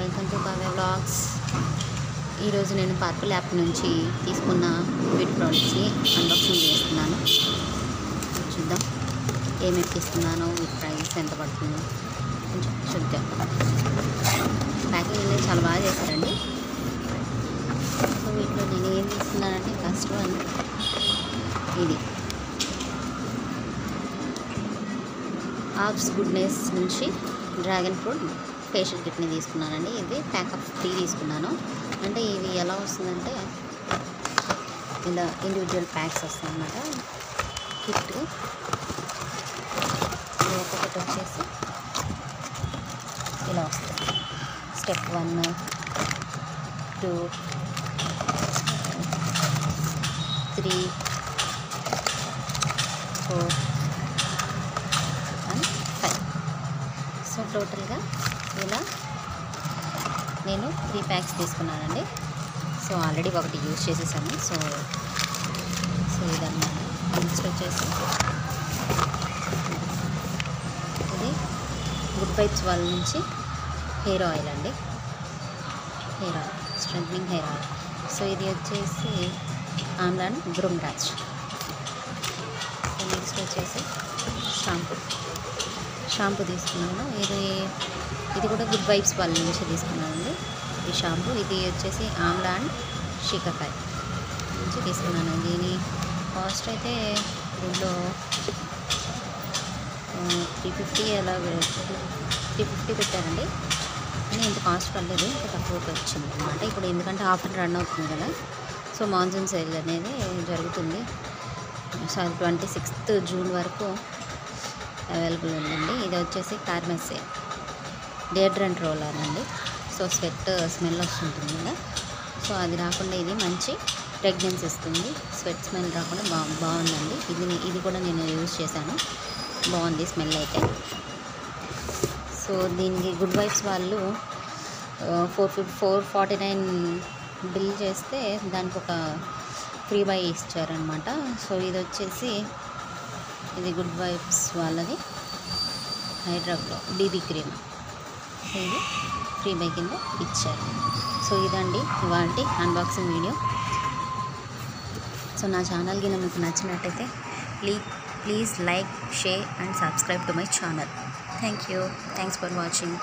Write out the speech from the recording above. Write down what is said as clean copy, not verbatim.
Welcome to Kavya vlogs. ఈరోజు నేను purple app నుంచి తీసుకున్న బ్యూటీ ప్రోడక్ట్స్ని అన్బాక్సింగ్ చేస్తున్నాను. చూద్దాం ఏమేమి తీసుకున్నానో, వీటి ప్రైస్ ఎంత పడుతుందో కొంచెం చూద్దాం. ప్యాకింగ్ అనేది చాలా బాగా చేశారండి. సో వీటిలో నేను ఏం తీసుకున్నానంటే ఫస్ట్ వన్ ఇది ఆప్స్ గుడ్నెస్ నుంచి డ్రాగన్ ఫ్రూట్ ఫేషియల్ కిట్ని తీసుకున్నానండి. ఇది ప్యాక్ ఆఫ్ 3 తీసుకున్నాను. అంటే ఇవి ఎలా వస్తుందంటే ఇలా ఇండివిజువల్ ప్యాక్స్ వస్తాయి అన్నమాట. కిట్ ఒక్కొక్కటి వచ్చేసి ఇలా వస్తుంది. Step 1, 2, 3, 4 and 5. సో టోటల్గా ఇలా నేను 3 ప్యాక్స్ తీసుకున్నానండి. సో ఆల్రెడీ ఒకటి యూజ్ చేసేసాను. సో ఇదన్నమాట. నెక్స్ట్ వచ్చేసి ఇది గుడ్ వైబ్స్ వాళ్ళ నుంచి హెయిర్ ఆయిల్ అండి. Hair oil, strengthening hair oil. So ఇది వచ్చేసి ఆమ్లా అండ్ బ్రూమ్రాజ్. సో నెక్స్ట్ వచ్చేసి షాంపూ తీసుకున్నాను. ఇది కూడా గుడ్ వైబ్స్ వాళ్ళ నుంచి తీసుకున్నానండి. ఈ షాంపూ ఇది వచ్చేసి ఆమ్లా అండ్ షీకాకాయ నుంచి తీసుకున్నాను. దీని కాస్ట్ అయితే దీంట్లో 350 అలా 350 పెట్టారండి. కానీ ఇంత కాస్ట్ పడలేదు, ఇంత తక్కువకి వచ్చింది అనమాట. ఇప్పుడు ఎందుకంటే ఆఫర్ రన్ అవుతుంది కదా, సో మాన్సూన్ సేల్ అనేది జరుగుతుంది. సో అది 26th జూన్ వరకు అవైలబుల్ ఉందండి. ఇది వచ్చేసి కార్మెసే డియోడ్రెంట్ రోలర్ అండి. సో స్మెల్ వస్తుంటుంది కదా, సో అది రాకుండా ఇది మంచి ఫ్రేగ్రెన్స్ ఇస్తుంది. స్వెట్ స్మెల్ రాకుండా బాగుందండి. ఇది కూడా నేను యూజ్ చేశాను, బాగుంది స్మెల్ అయితే. సో దీనికి గుడ్ వైబ్స్ వాళ్ళు 449 బిల్ చేస్తే దానికి ఒక ఫ్రీ బై ఇచ్చారనమాట. సో ఇది వచ్చేసి ఇది గుడ్ వైబ్స్ వాళ్ళది హైడ్రాగ్లో బీబీ క్రీమ్. ఇది ఫ్రీ బై కింద ఇచ్చారు. సో ఇదండి ఇవాల్టి అన్బాక్సింగ్ వీడియో. సో నా ఛానల్ కింద మీకు నచ్చినట్టయితే please like, share and subscribe to my channel. Thanks for watching.